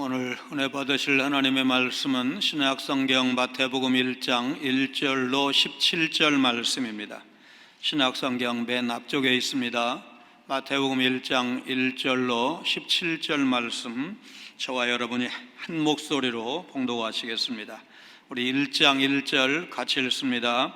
오늘 은혜 받으실 하나님의 말씀은 신약성경 마태복음 1장 1절로 17절 말씀입니다. 신약성경 맨 앞쪽에 있습니다. 마태복음 1장 1절로 17절 말씀, 저와 여러분이 한 목소리로 봉독하시겠습니다. 우리 1장 1절 같이 읽습니다.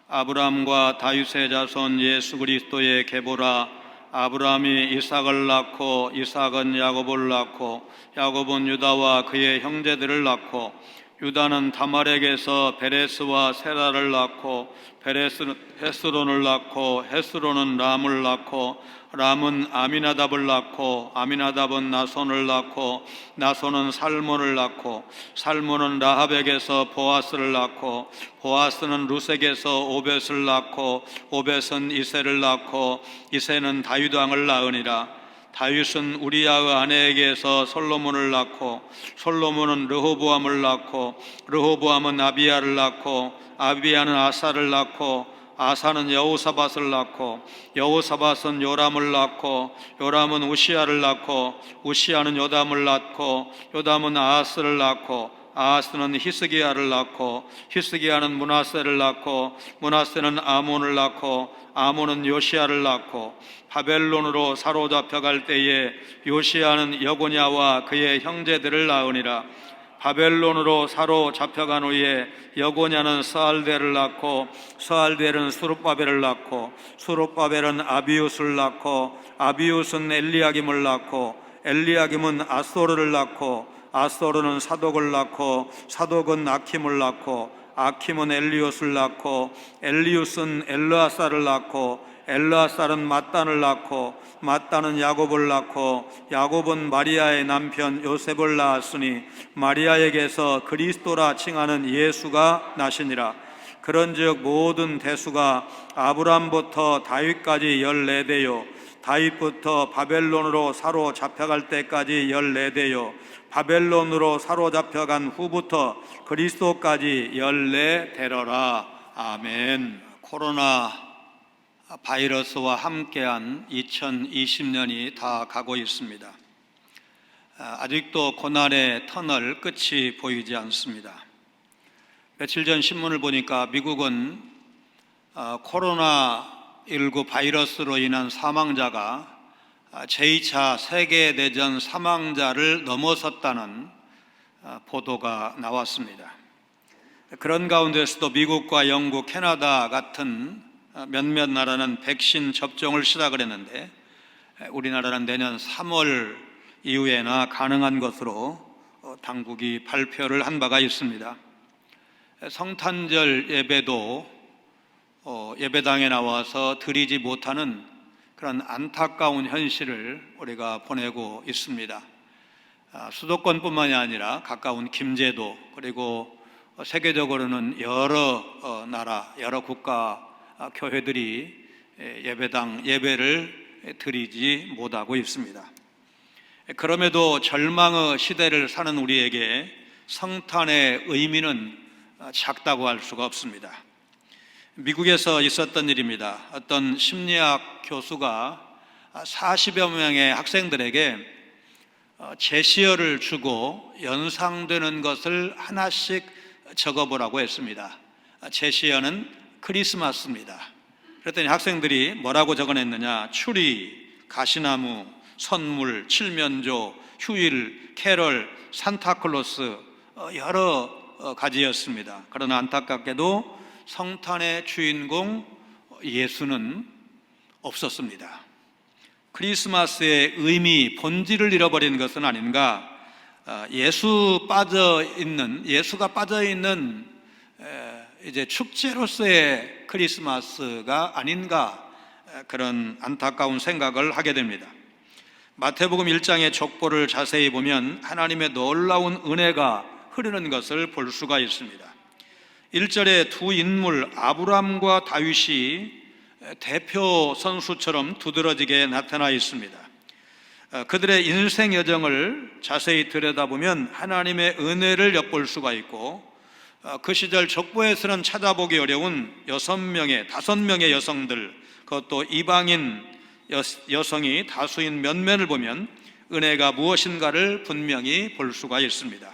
아브라함과 다윗의 자손 예수 그리스도의 계보라. 아브라함이 이삭을 낳고 이삭은 야곱을 낳고 야곱은 유다와 그의 형제들을 낳고 유다는 다말에게서 베레스와 세라를 낳고 베레스는 헤스론을 낳고 헤스론은 람을 낳고 람은 아미나답을 낳고 아미나답은 나손을 낳고 나손은 살몬을 낳고 살몬은 라합에게서 보아스를 낳고 보아스는 룻에게서 오벳을 낳고 오벳은 이새를 낳고 이새는 다윗 왕을 낳으니라. 다윗은 우리야의 아내에게서 솔로몬을 낳고 솔로몬은 르호보암을 낳고 르호보암은 아비야를 낳고 아비야는 아사를 낳고 아사는 여호사밧을 낳고 여호사밧은 요람을 낳고 요람은 우시야를 낳고 우시야는 요담을 낳고 요담은 아하스를 낳고 아하스는 히스기야를 낳고 히스기야는 므낫세를 낳고 므낫세는 아몬을 낳고 아몬은 요시야를 낳고 바벨론으로 사로잡혀갈 때에 요시야는 여고냐와 그의 형제들을 낳으니라. 바벨론으로 사로잡혀간 후에 여고냐는 스알델을 낳고 스알델은 수룹바벨을 낳고 수룹바벨은 아비웃을 낳고 아비웃은 엘리야김을 낳고 엘리야김은 아소르를 낳고 아소르는 사독을 낳고 사독은 아킴을 낳고 아킴은 엘리웃을 낳고 엘리웃은 엘르아사를 낳고 엘르아살은 맏단을 낳고 맏단은 야곱을 낳고 야곱은 마리아의 남편 요셉을 낳았으니 마리아에게서 그리스도라 칭하는 예수가 나시니라. 그런즉 모든 대수가 아브람부터 다윗까지 14대요 다윗부터 바벨론으로 사로잡혀갈 때까지 14대요 바벨론으로 사로잡혀간 후부터 그리스도까지 14대러라. 아멘. 코로나 바이러스와 함께한 2020년이 다 가고 있습니다. 아직도 고난의 터널 끝이 보이지 않습니다. 며칠 전 신문을 보니까 미국은 코로나19 바이러스로 인한 사망자가 제2차 세계대전 사망자를 넘어섰다는 보도가 나왔습니다. 그런 가운데서도 미국과 영국, 캐나다 같은 몇몇 나라는 백신 접종을 시작을 했는데 우리나라는 내년 3월 이후에나 가능한 것으로 당국이 발표를 한 바가 있습니다. 성탄절 예배도 예배당에 나와서 드리지 못하는 그런 안타까운 현실을 우리가 보내고 있습니다. 수도권뿐만이 아니라 가까운 김제도 그리고 세계적으로는 여러 나라, 여러 국가 교회들이 예배당 예배를 드리지 못하고 있습니다. 그럼에도 절망의 시대를 사는 우리에게 성탄의 의미는 작다고 할 수가 없습니다. 미국에서 있었던 일입니다. 어떤 심리학 교수가 40여 명의 학생들에게 제시어를 주고 연상되는 것을 하나씩 적어보라고 했습니다. 제시어는 크리스마스입니다. 그랬더니 학생들이 뭐라고 적어냈느냐? 추리, 가시나무, 선물, 칠면조, 휴일, 캐럴, 산타클로스 여러 가지였습니다. 그러나 안타깝게도 성탄의 주인공 예수는 없었습니다. 크리스마스의 의미, 본질을 잃어버린 것은 아닌가? 예수가 빠져있는 이제 축제로서의 크리스마스가 아닌가, 그런 안타까운 생각을 하게 됩니다. 마태복음 1장의 족보를 자세히 보면 하나님의 놀라운 은혜가 흐르는 것을 볼 수가 있습니다. 1절에 두 인물 아브람과 다윗이 대표 선수처럼 두드러지게 나타나 있습니다. 그들의 인생 여정을 자세히 들여다보면 하나님의 은혜를 엿볼 수가 있고, 그 시절 족보에서는 찾아보기 어려운 5명의 여성들, 그것도 이방인 여성이 다수인 면면을 보면 은혜가 무엇인가를 분명히 볼 수가 있습니다.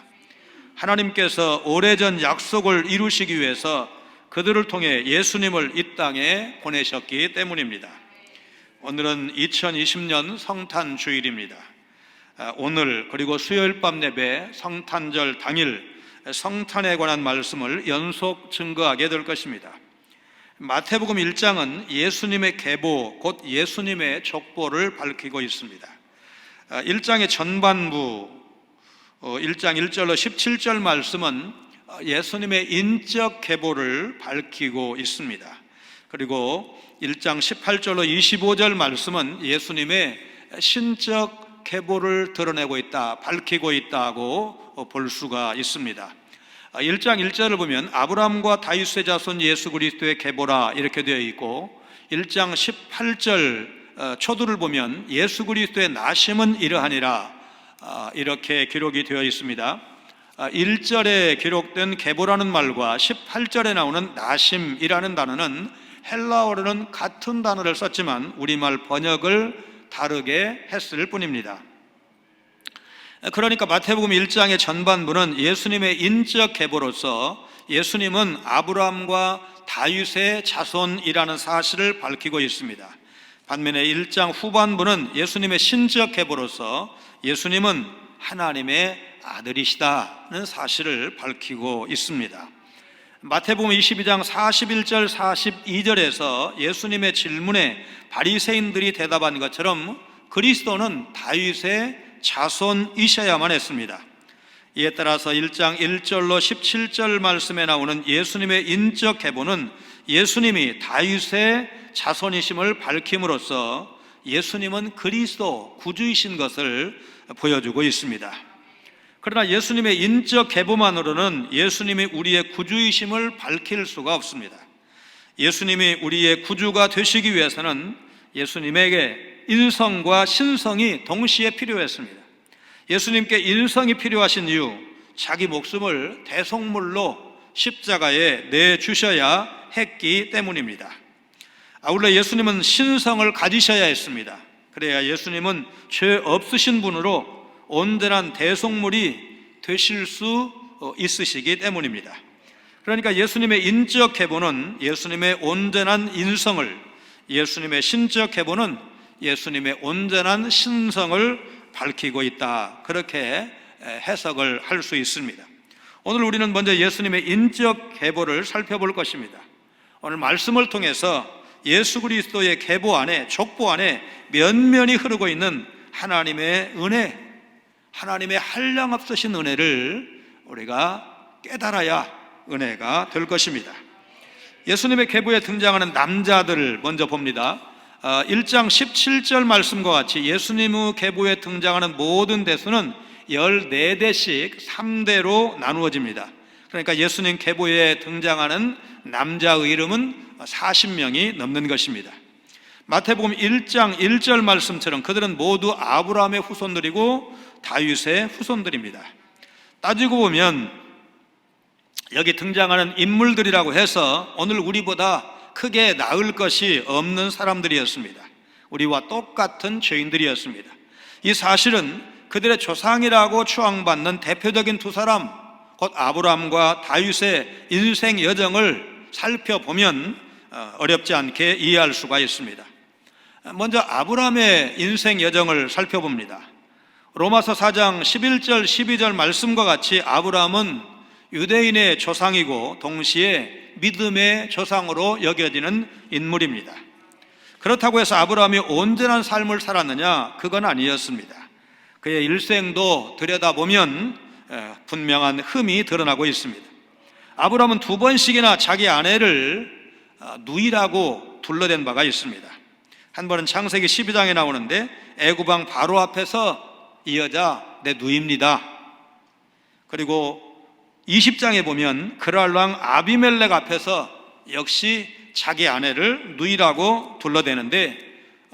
하나님께서 오래전 약속을 이루시기 위해서 그들을 통해 예수님을 이 땅에 보내셨기 때문입니다. 오늘은 2020년 성탄 주일입니다. 오늘 그리고 수요일 밤 예배 성탄절 당일 성탄에 관한 말씀을 연속 증거하게 될 것입니다. 마태복음 1장은 예수님의 계보, 곧 예수님의 족보를 밝히고 있습니다. 1장의 전반부 1장 1절로 17절 말씀은 예수님의 인적 계보를 밝히고 있습니다. 그리고 1장 18절로 25절 말씀은 예수님의 신적 계보를 드러내고 있다, 밝히고 있다고 볼 수가 있습니다. 1장 1절을 보면 아브라함과 다윗의 자손 예수 그리스도의 계보라 이렇게 되어 있고, 1장 18절 초두를 보면 예수 그리스도의 나심은 이러하니라 이렇게 기록이 되어 있습니다. 1절에 기록된 계보라는 말과 18절에 나오는 나심이라는 단어는 헬라어로는 같은 단어를 썼지만 우리말 번역을 다르게 했을 뿐입니다. 그러니까 마태복음 1장의 전반부는 예수님의 인적 계보로서 예수님은 아브라함과 다윗의 자손이라는 사실을 밝히고 있습니다. 반면에 1장 후반부는 예수님의 신적 계보로서 예수님은 하나님의 아들이시다는 사실을 밝히고 있습니다. 마태복음 22장 41절 42절에서 예수님의 질문에 바리새인들이 대답한 것처럼 그리스도는 다윗의 자손이셔야만 했습니다. 이에 따라서 1장 1절로 17절 말씀에 나오는 예수님의 인적 계보는 예수님이 다윗의 자손이심을 밝힘으로써 예수님은 그리스도 구주이신 것을 보여주고 있습니다. 그러나 예수님의 인적 계보만으로는 예수님이 우리의 구주이심을 밝힐 수가 없습니다. 예수님이 우리의 구주가 되시기 위해서는 예수님에게 인성과 신성이 동시에 필요했습니다. 예수님께 인성이 필요하신 이유, 자기 목숨을 대속물로 십자가에 내주셔야 했기 때문입니다. 아울러 예수님은 신성을 가지셔야 했습니다. 그래야 예수님은 죄 없으신 분으로 온전한 대속물이 되실 수 있으시기 때문입니다. 그러니까 예수님의 인적 계보는 예수님의 온전한 인성을, 예수님의 신적 계보는 예수님의 온전한 신성을 밝히고 있다, 그렇게 해석을 할 수 있습니다. 오늘 우리는 먼저 예수님의 인적 계보를 살펴볼 것입니다. 오늘 말씀을 통해서 예수 그리스도의 계보 안에, 족보 안에 면면이 흐르고 있는 하나님의 은혜, 하나님의 한량없으신 은혜를 우리가 깨달아야 은혜가 될 것입니다. 예수님의 계보에 등장하는 남자들을 먼저 봅니다. 1장 17절 말씀과 같이 예수님의 계보에 등장하는 모든 대수는 14대씩 3대로 나누어집니다. 그러니까 예수님 계보에 등장하는 남자의 이름은 40명이 넘는 것입니다. 마태복음 1장 1절 말씀처럼 그들은 모두 아브라함의 후손들이고 다윗의 후손들입니다. 따지고 보면 여기 등장하는 인물들이라고 해서 오늘 우리보다 크게 나을 것이 없는 사람들이었습니다. 우리와 똑같은 죄인들이었습니다. 이 사실은 그들의 조상이라고 추앙받는 대표적인 두 사람, 곧 아브라함과 다윗의 인생 여정을 살펴보면 어렵지 않게 이해할 수가 있습니다. 먼저 아브라함의 인생 여정을 살펴봅니다. 로마서 4장 11절 12절 말씀과 같이 아브라함은 유대인의 조상이고 동시에 믿음의 조상으로 여겨지는 인물입니다. 그렇다고 해서 아브라함이 온전한 삶을 살았느냐? 그건 아니었습니다. 그의 일생도 들여다보면 분명한 흠이 드러나고 있습니다. 아브라함은 2번씩이나 자기 아내를 누이라고 둘러댄 바가 있습니다. 한 번은 창세기 12장에 나오는데 애굽왕 바로 앞에서 이 여자 내 누이입니다. 그리고 20장에 보면 그랄 왕 아비멜렉 앞에서 역시 자기 아내를 누이라고 둘러대는데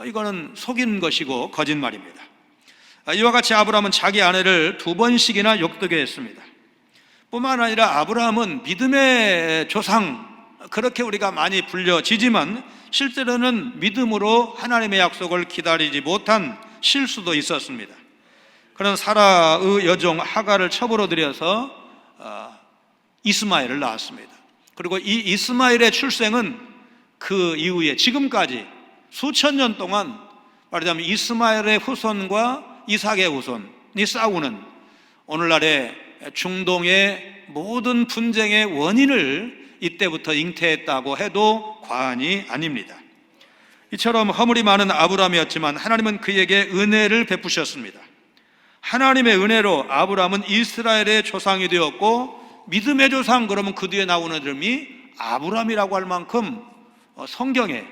이거는 속인 것이고 거짓말입니다. 이와 같이 아브라함은 자기 아내를 2번씩이나 욕되게 했습니다. 뿐만 아니라 아브라함은 믿음의 조상, 그렇게 우리가 많이 불려지지만 실제로는 믿음으로 하나님의 약속을 기다리지 못한 실수도 있었습니다. 그런 사라의 여종 하갈을 첩으로 들여서 이스마엘을 낳았습니다. 그리고 이 이스마엘의 출생은 그 이후에 지금까지 수천 년 동안 말하자면 이스마엘의 후손과 이삭의 후손이 싸우는 오늘날의 중동의 모든 분쟁의 원인을 이때부터 잉태했다고 해도 과언이 아닙니다. 이처럼 허물이 많은 아브라함이었지만 하나님은 그에게 은혜를 베푸셨습니다. 하나님의 은혜로 아브라함은 이스라엘의 조상이 되었고, 믿음의 조상 그러면 그 뒤에 나오는 이름이 아브라함이라고 할 만큼 성경에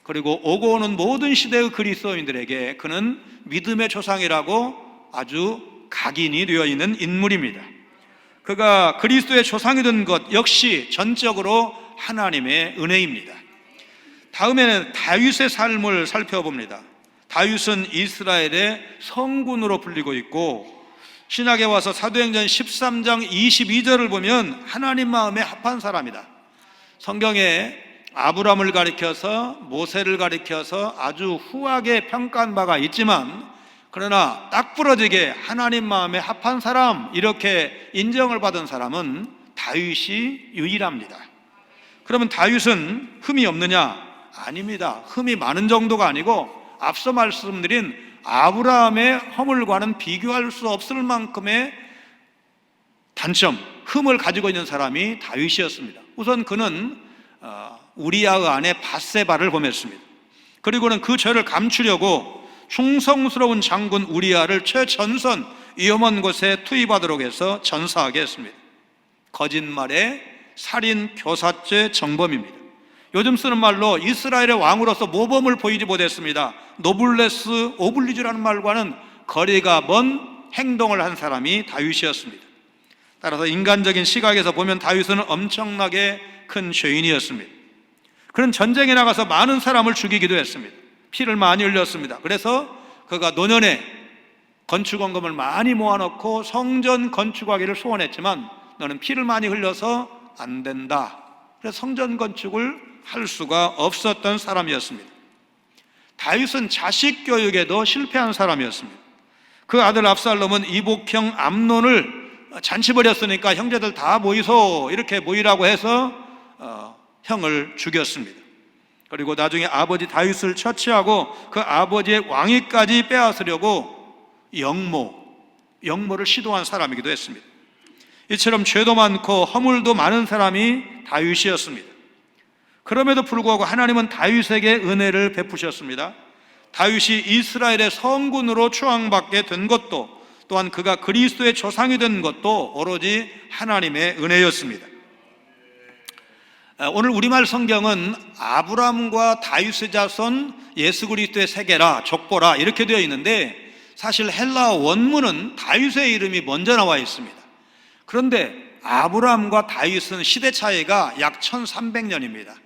그리고 오고 오는 모든 시대의 그리스도인들에게 그는 믿음의 조상이라고 아주 각인이 되어 있는 인물입니다. 그가 그리스도의 조상이 된 것 역시 전적으로 하나님의 은혜입니다. 다음에는 다윗의 삶을 살펴봅니다. 다윗은 이스라엘의 성군으로 불리고 있고, 신약에 와서 사도행전 13장 22절을 보면 하나님 마음에 합한 사람이다. 성경에 아브라함을 가리켜서 모세를 가리켜서 아주 후하게 평가한 바가 있지만, 그러나 딱 부러지게 하나님 마음에 합한 사람, 이렇게 인정을 받은 사람은 다윗이 유일합니다. 그러면 다윗은 흠이 없느냐? 아닙니다. 흠이 많은 정도가 아니고 앞서 말씀드린 아브라함의 허물과는 비교할 수 없을 만큼의 단점, 흠을 가지고 있는 사람이 다윗이었습니다. 우선 그는 우리아의 아내 밧세바를 범했습니다. 그리고는 그 죄를 감추려고 충성스러운 장군 우리아를 최전선 위험한 곳에 투입하도록 해서 전사하게 했습니다. 거짓말에 살인, 교사죄, 정범입니다. 요즘 쓰는 말로 이스라엘의 왕으로서 모범을 보이지 못했습니다. 노블레스 오블리주라는 말과는 거리가 먼 행동을 한 사람이 다윗이었습니다. 따라서 인간적인 시각에서 보면 다윗은 엄청나게 큰 죄인이었습니다. 그는 전쟁에 나가서 많은 사람을 죽이기도 했습니다. 피를 많이 흘렸습니다. 그래서 그가 노년에 건축원금을 많이 모아놓고 성전 건축하기를 소원했지만, 너는 피를 많이 흘려서 안 된다. 그래서 성전 건축을 할 수가 없었던 사람이었습니다. 다윗은 자식 교육에도 실패한 사람이었습니다. 그 아들 압살롬은 이복형 암논을 잔치 벌였으니까 형제들 다 모이소, 이렇게 모이라고 해서 형을 죽였습니다. 그리고 나중에 아버지 다윗을 처치하고 그 아버지의 왕위까지 빼앗으려고 영모를 시도한 사람이기도 했습니다. 이처럼 죄도 많고 허물도 많은 사람이 다윗이었습니다. 그럼에도 불구하고 하나님은 다윗에게 은혜를 베푸셨습니다. 다윗이 이스라엘의 성군으로 추앙받게 된 것도, 또한 그가 그리스도의 조상이 된 것도 오로지 하나님의 은혜였습니다. 오늘 우리말 성경은 아브라함과 다윗의 자손 예수 그리스도의 세계라, 족보라 이렇게 되어 있는데, 사실 헬라어 원문은 다윗의 이름이 먼저 나와 있습니다. 그런데 아브라함과 다윗은 시대 차이가 약 1300년입니다.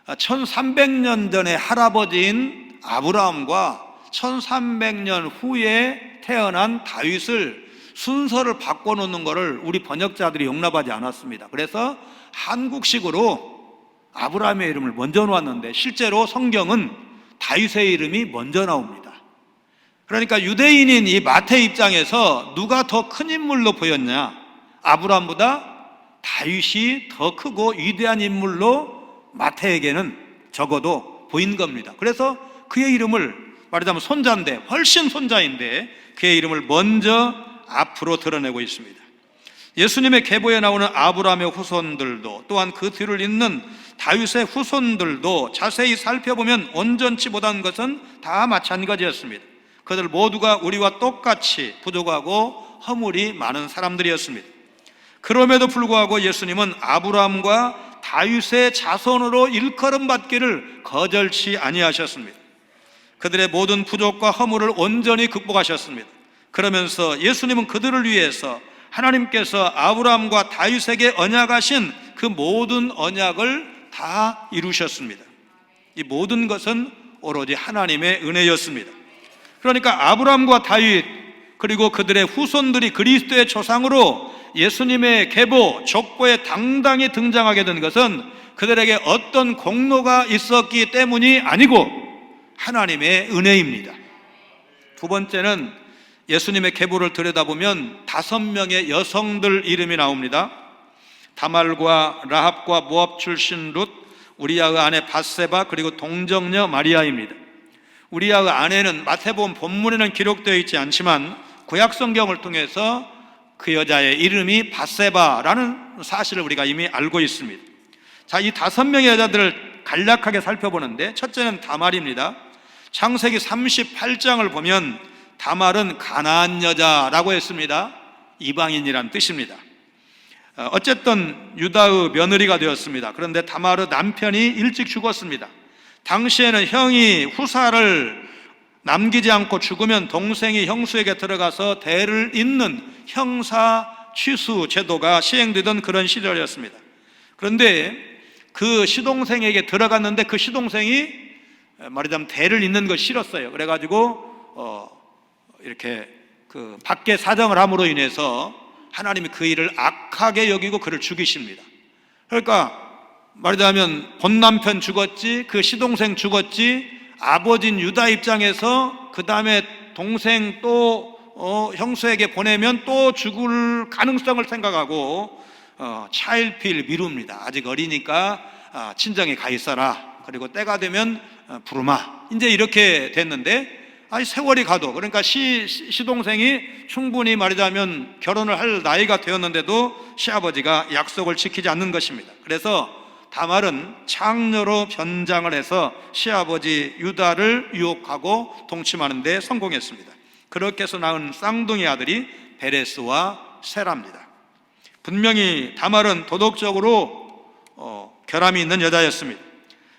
1300년 전에 할아버지인 아브라함과 1300년 후에 태어난 다윗을 순서를 바꿔놓는 것을 우리 번역자들이 용납하지 않았습니다. 그래서 한국식으로 아브라함의 이름을 먼저 놓았는데, 실제로 성경은 다윗의 이름이 먼저 나옵니다. 그러니까 유대인인 이 마태 입장에서 누가 더 큰 인물로 보였냐? 아브라함보다 다윗이 더 크고 위대한 인물로 마태에게는 적어도 보인 겁니다. 그래서 그의 이름을, 말하자면 손자인데, 훨씬 손자인데 그의 이름을 먼저 앞으로 드러내고 있습니다. 예수님의 계보에 나오는 아브라함의 후손들도, 또한 그 뒤를 잇는 다윗의 후손들도 자세히 살펴보면 온전치 못한 것은 다 마찬가지였습니다. 그들 모두가 우리와 똑같이 부족하고 허물이 많은 사람들이었습니다. 그럼에도 불구하고 예수님은 아브라함과 다윗의 자손으로 일컬음 받기를 거절치 아니하셨습니다. 그들의 모든 부족과 허물을 온전히 극복하셨습니다. 그러면서 예수님은 그들을 위해서 하나님께서 아브라함과 다윗에게 언약하신 그 모든 언약을 다 이루셨습니다. 이 모든 것은 오로지 하나님의 은혜였습니다. 그러니까 아브라함과 다윗, 그리고 그들의 후손들이 그리스도의 조상으로 예수님의 계보, 족보에 당당히 등장하게 된 것은 그들에게 어떤 공로가 있었기 때문이 아니고 하나님의 은혜입니다. 두 번째는 예수님의 계보를 들여다보면 5명의 여성들 이름이 나옵니다. 다말과 라합과 모압 출신 룻, 우리아의 아내 밧세바, 그리고 동정녀 마리아입니다. 우리아의 아내는 마태복음 본문에는 기록되어 있지 않지만 구약 성경을 통해서 그 여자의 이름이 밧세바라는 사실을 우리가 이미 알고 있습니다. 자, 이 5명의 여자들을 간략하게 살펴보는데, 첫째는 다말입니다. 창세기 38장을 보면 다말은 가나안 여자라고 했습니다. 이방인이란 뜻입니다. 어쨌든 유다의 며느리가 되었습니다. 그런데 다말의 남편이 일찍 죽었습니다. 당시에는 형이 후사를 남기지 않고 죽으면 동생이 형수에게 들어가서 대를 잇는 형사 취수 제도가 시행되던 그런 시절이었습니다. 그런데 그 시동생에게 들어갔는데 그 시동생이 말하자면 대를 잇는 걸 싫었어요. 그래가지고 이렇게 그 밖에 사정을 함으로 인해서 하나님이 그 일을 악하게 여기고 그를 죽이십니다. 그러니까 말하자면 본 남편 죽었지, 그 시동생 죽었지, 아버지인 유다 입장에서 그 다음에 동생 또 형수에게 보내면 또 죽을 가능성을 생각하고 차일피일 미룹니다. 아직 어리니까 친정에 가 있어라. 그리고 때가 되면 부르마. 이제 이렇게 됐는데, 아니 세월이 가도, 그러니까 시동생이 충분히 말하자면 결혼을 할 나이가 되었는데도 시아버지가 약속을 지키지 않는 것입니다. 그래서 다말은 창녀로 변장을 해서 시아버지 유다를 유혹하고 동침하는 데 성공했습니다. 그렇게 해서 낳은 쌍둥이 아들이 베레스와 세라입니다. 분명히 다말은 도덕적으로 결함이 있는 여자였습니다.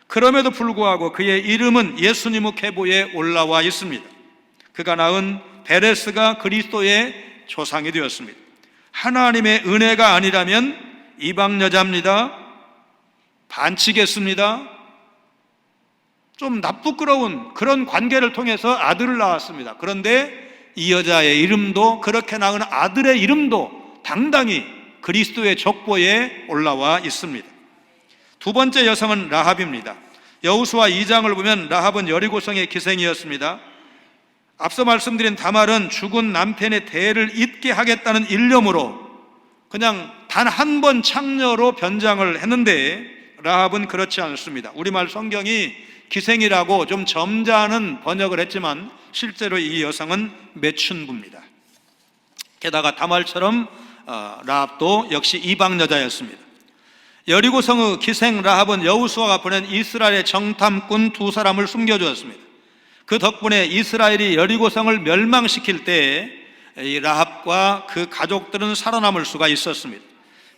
그럼에도 불구하고 그의 이름은 예수님의 계보에 올라와 있습니다. 그가 낳은 베레스가 그리스도의 조상이 되었습니다. 하나님의 은혜가 아니라면 이방 여자입니다. 반치겠습니다. 좀 나쁘끄러운 그런 관계를 통해서 아들을 낳았습니다. 그런데 이 여자의 이름도, 그렇게 낳은 아들의 이름도 당당히 그리스도의 족보에 올라와 있습니다. 두 번째 여성은 라합입니다. 여호수아 2장을 보면 라합은 여리고성의 기생이었습니다. 앞서 말씀드린 다말은 죽은 남편의 대를 잇게 하겠다는 일념으로 그냥 단 한 번 창녀로 변장을 했는데, 라합은 그렇지 않습니다. 우리말 성경이 기생이라고 좀 점잖은 번역을 했지만 실제로 이 여성은 매춘부입니다. 게다가 다말처럼 라합도 역시 이방 여자였습니다. 여리고성의 기생 라합은 여호수아가 보낸 이스라엘의 정탐꾼 2사람을 숨겨주었습니다. 그 덕분에 이스라엘이 여리고성을 멸망시킬 때 이 라합과 그 가족들은 살아남을 수가 있었습니다.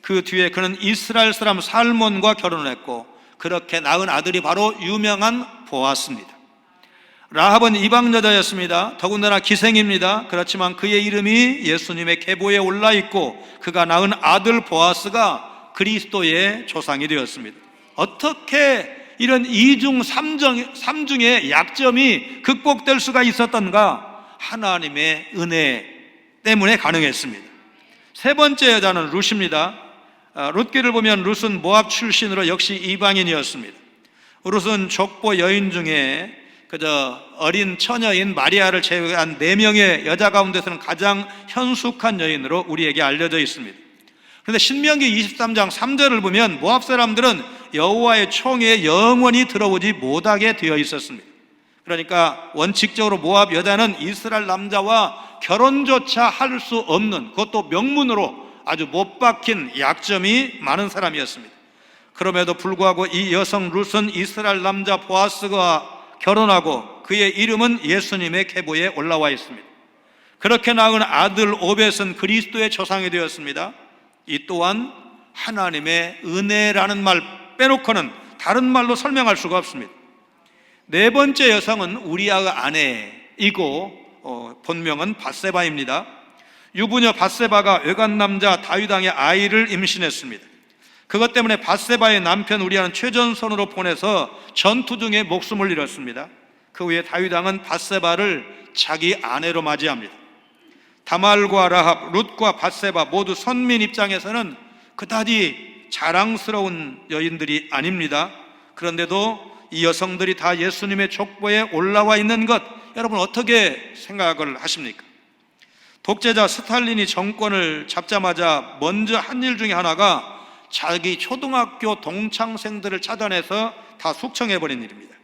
그 뒤에 그는 이스라엘 사람 살몬과 결혼을 했고, 그렇게 낳은 아들이 바로 유명한 보아스입니다. 라합은 이방 여자였습니다. 더군다나 기생입니다. 그렇지만 그의 이름이 예수님의 계보에 올라 있고 그가 낳은 아들 보아스가 그리스도의 조상이 되었습니다. 어떻게 이런 이중 삼중의 약점이 극복될 수가 있었던가? 하나님의 은혜 때문에 가능했습니다. 세 번째 여자는 룻입니다. 룻기를 보면 룻은 모압 출신으로 역시 이방인이었습니다. 룻은 족보 여인 중에 그저 어린 처녀인 마리아를 제외한 4명의 여자 가운데서는 가장 현숙한 여인으로 우리에게 알려져 있습니다. 그런데 신명기 23장 3절을 보면 모압 사람들은 여호와의 총회에 영원히 들어오지 못하게 되어 있었습니다. 그러니까 원칙적으로 모압 여자는 이스라엘 남자와 결혼조차 할 수 없는, 그것도 명문으로 아주 못 박힌 약점이 많은 사람이었습니다. 그럼에도 불구하고 이 여성 룻은 이스라엘 남자 보아스가 결혼하고 그의 이름은 예수님의 계보에 올라와 있습니다. 그렇게 낳은 아들 오벳은 그리스도의 조상이 되었습니다. 이 또한 하나님의 은혜라는 말 빼놓고는 다른 말로 설명할 수가 없습니다. 네 번째 여성은 우리아의 아내이고 본명은 밧세바입니다. 유부녀 밧세바가 외간 남자 다윗 왕의 아이를 임신했습니다. 그것 때문에 밧세바의 남편 우리아는 최전선으로 보내서 전투 중에 목숨을 잃었습니다. 그 후에 다윗 왕은 밧세바를 자기 아내로 맞이합니다. 다말과 라합, 룻과 밧세바 모두 선민 입장에서는 그다지 자랑스러운 여인들이 아닙니다. 그런데도 이 여성들이 다 예수님의 족보에 올라와 있는 것, 여러분 어떻게 생각을 하십니까? 독재자 스탈린이 정권을 잡자마자 먼저 한 일 중에 하나가 자기 초등학교 동창생들을 찾아내서 다 숙청해버린 일입니다.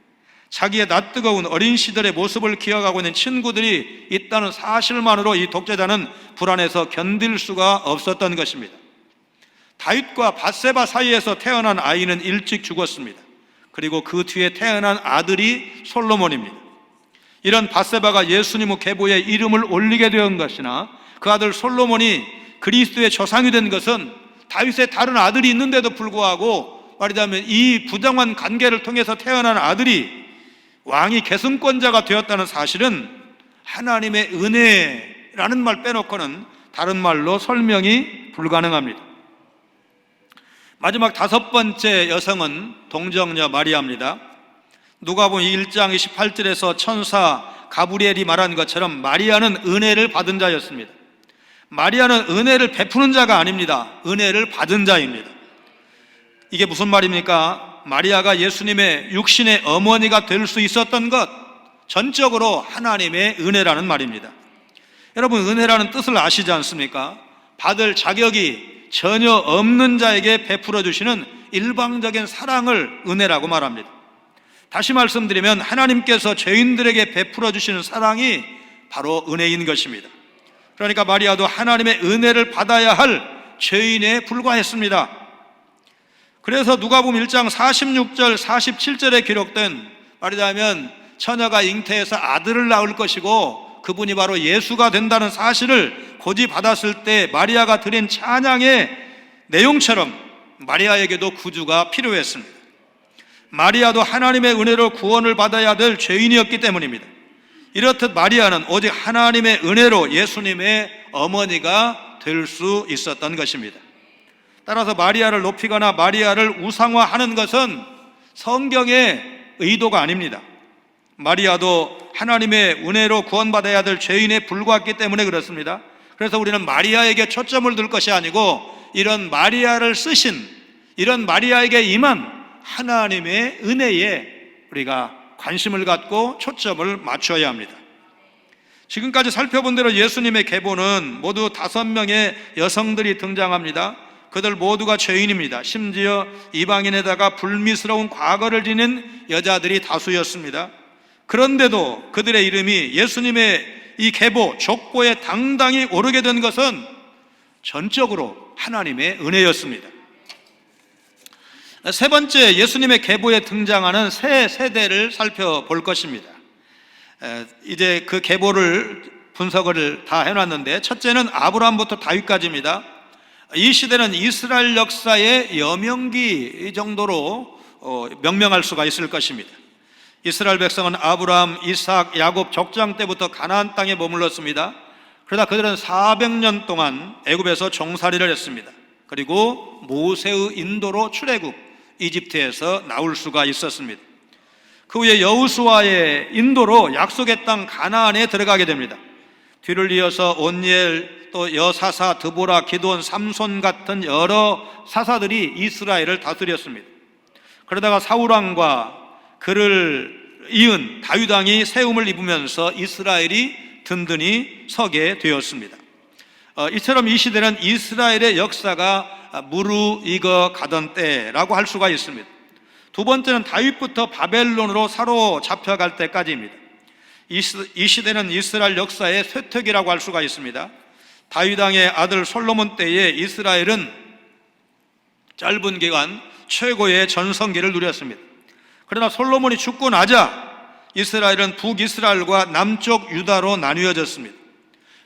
자기의 낯뜨거운 어린 시절의 모습을 기억하고 있는 친구들이 있다는 사실만으로 이 독재자는 불안해서 견딜 수가 없었던 것입니다. 다윗과 밧세바 사이에서 태어난 아이는 일찍 죽었습니다. 그리고 그 뒤에 태어난 아들이 솔로몬입니다. 이런 밧세바가 예수님의 계보에 이름을 올리게 된 것이나 그 아들 솔로몬이 그리스도의 조상이 된 것은 다윗의 다른 아들이 있는데도 불구하고 말하자면 이 부정한 관계를 통해서 태어난 아들이 왕이 계승권자가 되었다는 사실은 하나님의 은혜라는 말 빼놓고는 다른 말로 설명이 불가능합니다. 마지막 다섯 번째 여성은 동정녀 마리아입니다. 누가복음 1장 28절에서 천사 가브리엘이 말한 것처럼 마리아는 은혜를 받은 자였습니다. 마리아는 은혜를 베푸는 자가 아닙니다. 은혜를 받은 자입니다. 이게 무슨 말입니까? 마리아가 예수님의 육신의 어머니가 될 수 있었던 것, 전적으로 하나님의 은혜라는 말입니다. 여러분, 은혜라는 뜻을 아시지 않습니까? 받을 자격이 전혀 없는 자에게 베풀어 주시는 일방적인 사랑을 은혜라고 말합니다. 다시 말씀드리면 하나님께서 죄인들에게 베풀어 주시는 사랑이 바로 은혜인 것입니다. 그러니까 마리아도 하나님의 은혜를 받아야 할 죄인에 불과했습니다. 그래서 누가복음 1장 46절 47절에 기록된 말하자면 처녀가 잉태해서 아들을 낳을 것이고 그분이 바로 예수가 된다는 사실을 고지받았을 때 마리아가 드린 찬양의 내용처럼 마리아에게도 구주가 필요했습니다. 마리아도 하나님의 은혜로 구원을 받아야 될 죄인이었기 때문입니다. 이렇듯 마리아는 오직 하나님의 은혜로 예수님의 어머니가 될 수 있었던 것입니다. 따라서 마리아를 높이거나 마리아를 우상화하는 것은 성경의 의도가 아닙니다. 마리아도 하나님의 은혜로 구원받아야 될 죄인에 불과했기 때문에 그렇습니다. 그래서 우리는 마리아에게 초점을 둘 것이 아니고 이런 마리아를 쓰신, 이런 마리아에게 임한 하나님의 은혜에 우리가 관심을 갖고 초점을 맞춰야 합니다. 지금까지 살펴본 대로 예수님의 계보는 모두 5명의 여성들이 등장합니다. 그들 모두가 죄인입니다. 심지어 이방인에다가 불미스러운 과거를 지닌 여자들이 다수였습니다. 그런데도 그들의 이름이 예수님의 이 계보, 족보에 당당히 오르게 된 것은 전적으로 하나님의 은혜였습니다. 세 번째, 예수님의 계보에 등장하는 세 세대를 살펴볼 것입니다. 이제 그 계보를 분석을 다 해놨는데 첫째는 아브라함부터 다윗까지입니다. 이 시대는 이스라엘 역사의 여명기 정도로 명명할 수가 있을 것입니다. 이스라엘 백성은 아브라함, 이삭, 야곱 족장 때부터 가나안 땅에 머물렀습니다. 그러다 그들은 400년 동안 애굽에서 종살이를 했습니다. 그리고 모세의 인도로 출애굽, 이집트에서 나올 수가 있었습니다. 그 후에 여호수아의 인도로 약속의 땅 가나안에 들어가게 됩니다. 뒤를 이어서 온니엘, 또 여사사, 드보라, 기드온, 삼손 같은 여러 사사들이 이스라엘을 다스렸습니다. 그러다가 사울왕과 그를 이은 다윗왕이 세움을 입으면서 이스라엘이 든든히 서게 되었습니다. 이처럼 이 시대는 이스라엘의 역사가 무르익어 가던 때라고 할 수가 있습니다. 두 번째는 다윗부터 바벨론으로 사로잡혀갈 때까지입니다. 이 시대는 이스라엘 역사의 쇠퇴기라고 할 수가 있습니다. 다윗왕의 아들 솔로몬 때에 이스라엘은 짧은 기간 최고의 전성기를 누렸습니다. 그러나 솔로몬이 죽고 나자 이스라엘은 북이스라엘과 남쪽 유다로 나뉘어졌습니다.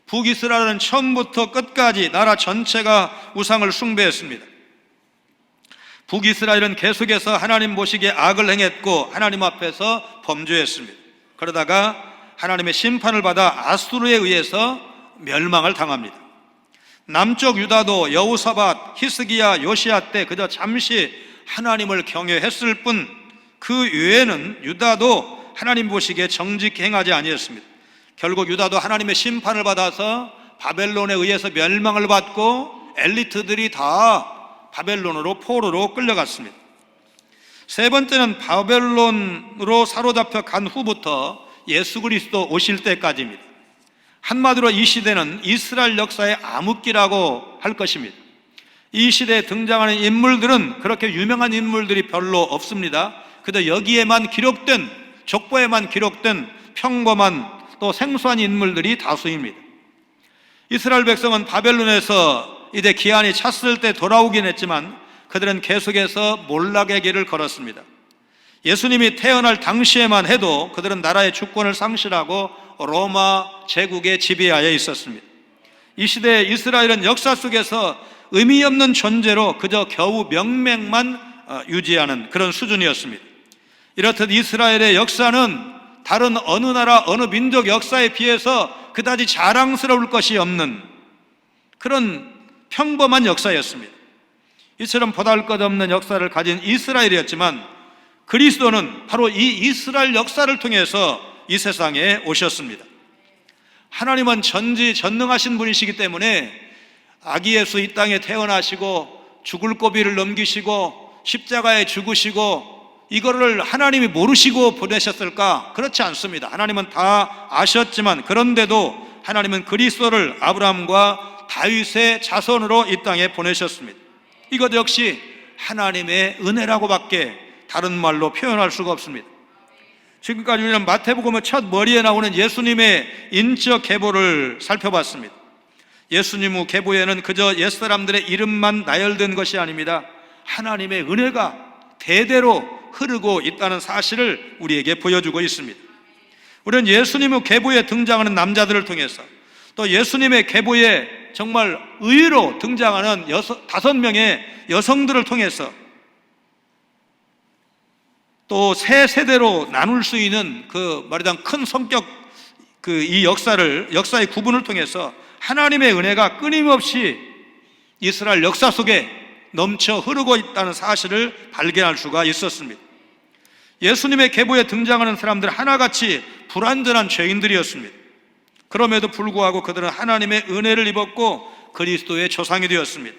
북이스라엘은 처음부터 끝까지 나라 전체가 우상을 숭배했습니다. 북이스라엘은 계속해서 하나님 보시기에 악을 행했고 하나님 앞에서 범죄했습니다. 그러다가 하나님의 심판을 받아 아수르에 의해서 멸망을 당합니다. 남쪽 유다도 여호사밧, 히스기야, 요시야 때 그저 잠시 하나님을 경외했을 뿐 그 외에는 유다도 하나님 보시기에 정직히 행하지 아니했습니다. 결국 유다도 하나님의 심판을 받아서 바벨론에 의해서 멸망을 받고 엘리트들이 다 바벨론으로 포로로 끌려갔습니다. 세 번째는 바벨론으로 사로잡혀 간 후부터 예수 그리스도 오실 때까지입니다. 한마디로 이 시대는 이스라엘 역사의 암흑기라고 할 것입니다. 이 시대에 등장하는 인물들은 그렇게 유명한 인물들이 별로 없습니다. 그저 여기에만 기록된, 족보에만 기록된 평범한 또 생소한 인물들이 다수입니다. 이스라엘 백성은 바벨론에서 이제 기한이 찼을 때 돌아오긴 했지만 그들은 계속해서 몰락의 길을 걸었습니다. 예수님이 태어날 당시에만 해도 그들은 나라의 주권을 상실하고 로마 제국에 지배하여 있었습니다. 이 시대에 이스라엘은 역사 속에서 의미 없는 존재로 그저 겨우 명맥만 유지하는 그런 수준이었습니다. 이렇듯 이스라엘의 역사는 다른 어느 나라 어느 민족 역사에 비해서 그다지 자랑스러울 것이 없는 그런 평범한 역사였습니다. 이처럼 보잘것없는 역사를 가진 이스라엘이었지만 그리스도는 바로 이 이스라엘 역사를 통해서 이 세상에 오셨습니다. 하나님은 전지전능하신 분이시기 때문에 아기 예수 이 땅에 태어나시고 죽을 고비를 넘기시고 십자가에 죽으시고 이거를 하나님이 모르시고 보내셨을까? 그렇지 않습니다. 하나님은 다 아셨지만 그런데도 하나님은 그리스도를 아브라함과 다윗의 자손으로 이 땅에 보내셨습니다. 이것 역시 하나님의 은혜라고밖에 다른 말로 표현할 수가 없습니다. 지금까지 우리는 마태복음의 첫 머리에 나오는 예수님의 인적 계보를 살펴봤습니다. 예수님 후 계보에는 그저 옛사람들의 이름만 나열된 것이 아닙니다. 하나님의 은혜가 대대로 흐르고 있다는 사실을 우리에게 보여주고 있습니다. 우리는 예수님 후 계보에 등장하는 남자들을 통해서 또 예수님의 계보에 정말 의로 등장하는 5명의 여성들을 통해서 또 세 세대로 나눌 수 있는 말하자면 큰 성격 이 역사의 구분을 통해서 하나님의 은혜가 끊임없이 이스라엘 역사 속에 넘쳐 흐르고 있다는 사실을 발견할 수가 있었습니다. 예수님의 계보에 등장하는 사람들은 하나같이 불완전한 죄인들이었습니다. 그럼에도 불구하고 그들은 하나님의 은혜를 입었고 그리스도의 조상이 되었습니다.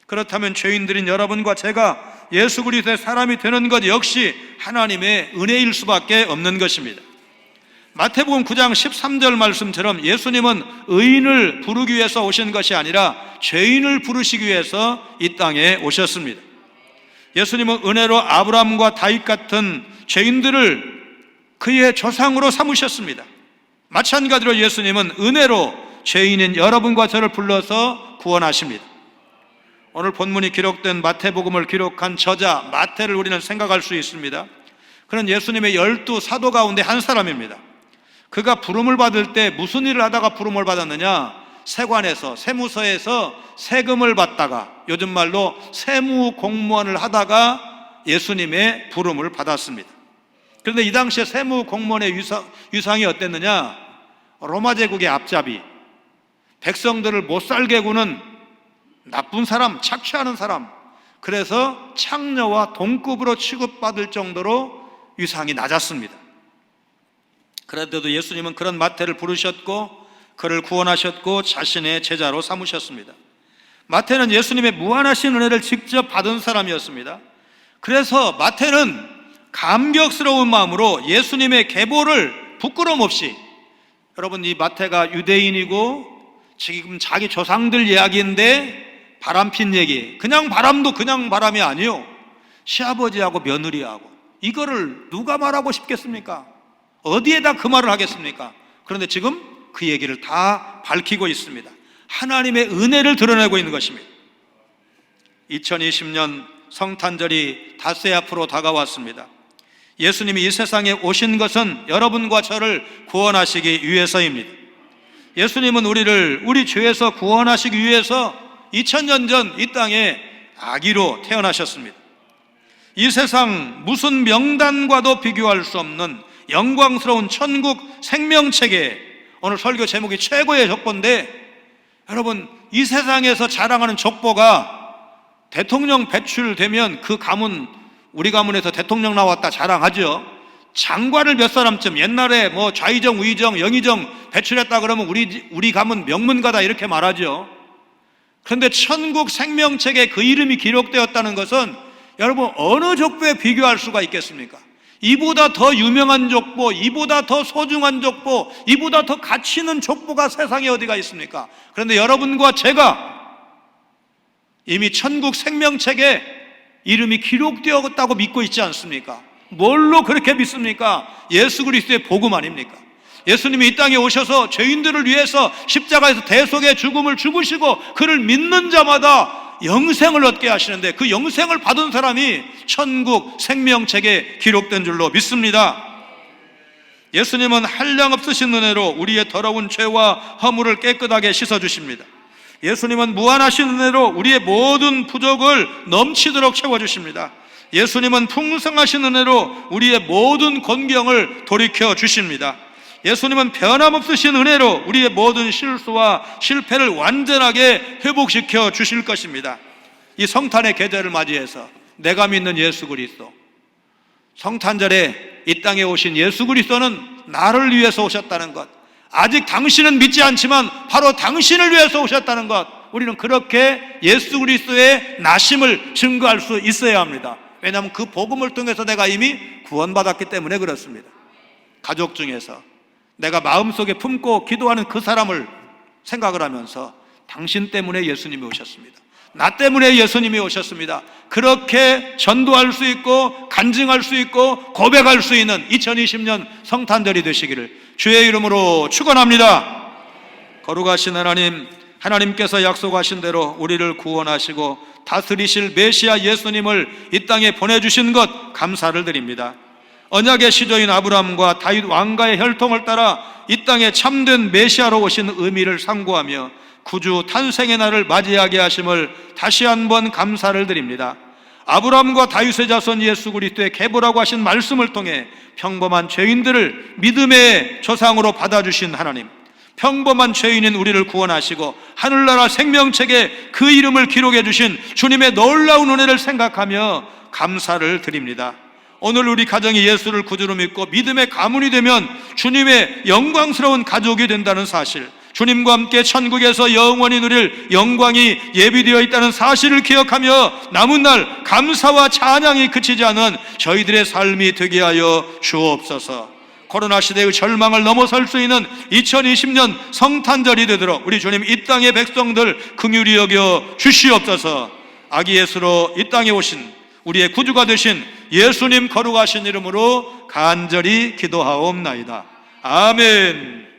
그렇다면 죄인들인 여러분과 제가 예수 그리스도의 사람이 되는 것 역시 하나님의 은혜일 수밖에 없는 것입니다. 마태복음 9장 13절 말씀처럼 예수님은 의인을 부르기 위해서 오신 것이 아니라 죄인을 부르시기 위해서 이 땅에 오셨습니다. 예수님은 은혜로 아브라함과 다윗 같은 죄인들을 그의 조상으로 삼으셨습니다. 마찬가지로 예수님은 은혜로 죄인인 여러분과 저를 불러서 구원하십니다. 오늘 본문이 기록된 마태복음을 기록한 저자 마태를 우리는 생각할 수 있습니다. 그는 예수님의 12 사도 가운데 한 사람입니다. 그가 부름을 받을 때 무슨 일을 하다가 부름을 받았느냐? 세관에서, 세무서에서 세금을 받다가, 요즘 말로 세무 공무원을 하다가 예수님의 부름을 받았습니다. 그런데 이 당시에 세무 공무원의 위상이 어땠느냐? 로마 제국의 앞잡이, 백성들을 못 살게 구는 나쁜 사람, 착취하는 사람, 그래서 창녀와 동급으로 취급받을 정도로 위상이 낮았습니다. 그런데도 예수님은 그런 마태를 부르셨고 그를 구원하셨고 자신의 제자로 삼으셨습니다. 마태는 예수님의 무한하신 은혜를 직접 받은 사람이었습니다. 그래서 마태는 감격스러운 마음으로 예수님의 계보를 부끄럼 없이, 여러분 이 마태가 유대인이고 지금 자기 조상들 이야기인데 바람핀 얘기, 그냥 바람도 그냥 바람이 아니요, 시아버지하고 며느리하고 이거를 누가 말하고 싶겠습니까? 어디에다 그 말을 하겠습니까? 그런데 지금 그 얘기를 다 밝히고 있습니다. 하나님의 은혜를 드러내고 있는 것입니다. 2020년 성탄절이 닷새 앞으로 다가왔습니다. 예수님이 이 세상에 오신 것은 여러분과 저를 구원하시기 위해서입니다. 예수님은 우리 죄에서 구원하시기 위해서 2000년 전 이 땅에 아기로 태어나셨습니다. 이 세상 무슨 명단과도 비교할 수 없는 영광스러운 천국 생명체계, 오늘 설교 제목이 최고의 족보인데, 여러분 이 세상에서 자랑하는 족보가 대통령 배출되면 그 가문, 우리 가문에서 대통령 나왔다 자랑하죠. 장관을 몇 사람쯤, 옛날에 뭐 좌의정, 우의정, 영의정 배출했다 그러면 우리 가문 명문가다 이렇게 말하죠. 그런데 천국 생명책에 그 이름이 기록되었다는 것은 여러분 어느 족보에 비교할 수가 있겠습니까? 이보다 더 유명한 족보, 이보다 더 소중한 족보, 이보다 더 가치 있는 족보가 세상에 어디가 있습니까? 그런데 여러분과 제가 이미 천국 생명책에 이름이 기록되었다고 믿고 있지 않습니까? 뭘로 그렇게 믿습니까? 예수 그리스도의 복음 아닙니까? 예수님이 이 땅에 오셔서 죄인들을 위해서 십자가에서 대속의 죽음을 죽으시고 그를 믿는 자마다 영생을 얻게 하시는데, 그 영생을 받은 사람이 천국 생명책에 기록된 줄로 믿습니다. 예수님은 한량없으신 은혜로 우리의 더러운 죄와 허물을 깨끗하게 씻어주십니다. 예수님은 무한하신 은혜로 우리의 모든 부족을 넘치도록 채워주십니다. 예수님은 풍성하신 은혜로 우리의 모든 곤경을 돌이켜 주십니다. 예수님은 변함없으신 은혜로 우리의 모든 실수와 실패를 완전하게 회복시켜 주실 것입니다. 이 성탄의 계절을 맞이해서 내가 믿는 예수 그리스도, 성탄절에 이 땅에 오신 예수 그리스도는 나를 위해서 오셨다는 것, 아직 당신은 믿지 않지만 바로 당신을 위해서 오셨다는 것, 우리는 그렇게 예수 그리스도의 나심을 증거할 수 있어야 합니다. 왜냐하면 그 복음을 통해서 내가 이미 구원받았기 때문에 그렇습니다. 가족 중에서 내가 마음속에 품고 기도하는 그 사람을 생각을 하면서 당신 때문에 예수님이 오셨습니다, 나 때문에 예수님이 오셨습니다, 그렇게 전도할 수 있고 간증할 수 있고 고백할 수 있는 2020년 성탄절이 되시기를 주의 이름으로 축원합니다. 거룩하신 하나님, 하나님께서 약속하신 대로 우리를 구원하시고 다스리실 메시아 예수님을 이 땅에 보내주신 것 감사를 드립니다. 언약의 시조인 아브라함과 다윗 왕가의 혈통을 따라 이 땅에 참된 메시아로 오신 의미를 상고하며 구주 탄생의 날을 맞이하게 하심을 다시 한번 감사를 드립니다. 아브라함과 다윗의 자손 예수 그리스도의 계보라고 하신 말씀을 통해 평범한 죄인들을 믿음의 조상으로 받아주신 하나님, 평범한 죄인인 우리를 구원하시고 하늘나라 생명책에 그 이름을 기록해 주신 주님의 놀라운 은혜를 생각하며 감사를 드립니다. 오늘 우리 가정이 예수를 구주로 믿고 믿음의 가문이 되면 주님의 영광스러운 가족이 된다는 사실, 주님과 함께 천국에서 영원히 누릴 영광이 예비되어 있다는 사실을 기억하며 남은 날 감사와 찬양이 그치지 않은 저희들의 삶이 되게 하여 주옵소서. 코로나 시대의 절망을 넘어설 수 있는 2020년 성탄절이 되도록 우리 주님 이 땅의 백성들 긍휼히 여겨 주시옵소서. 아기 예수로 이 땅에 오신 우리의 구주가 되신 예수님 거룩하신 이름으로 간절히 기도하옵나이다. 아멘.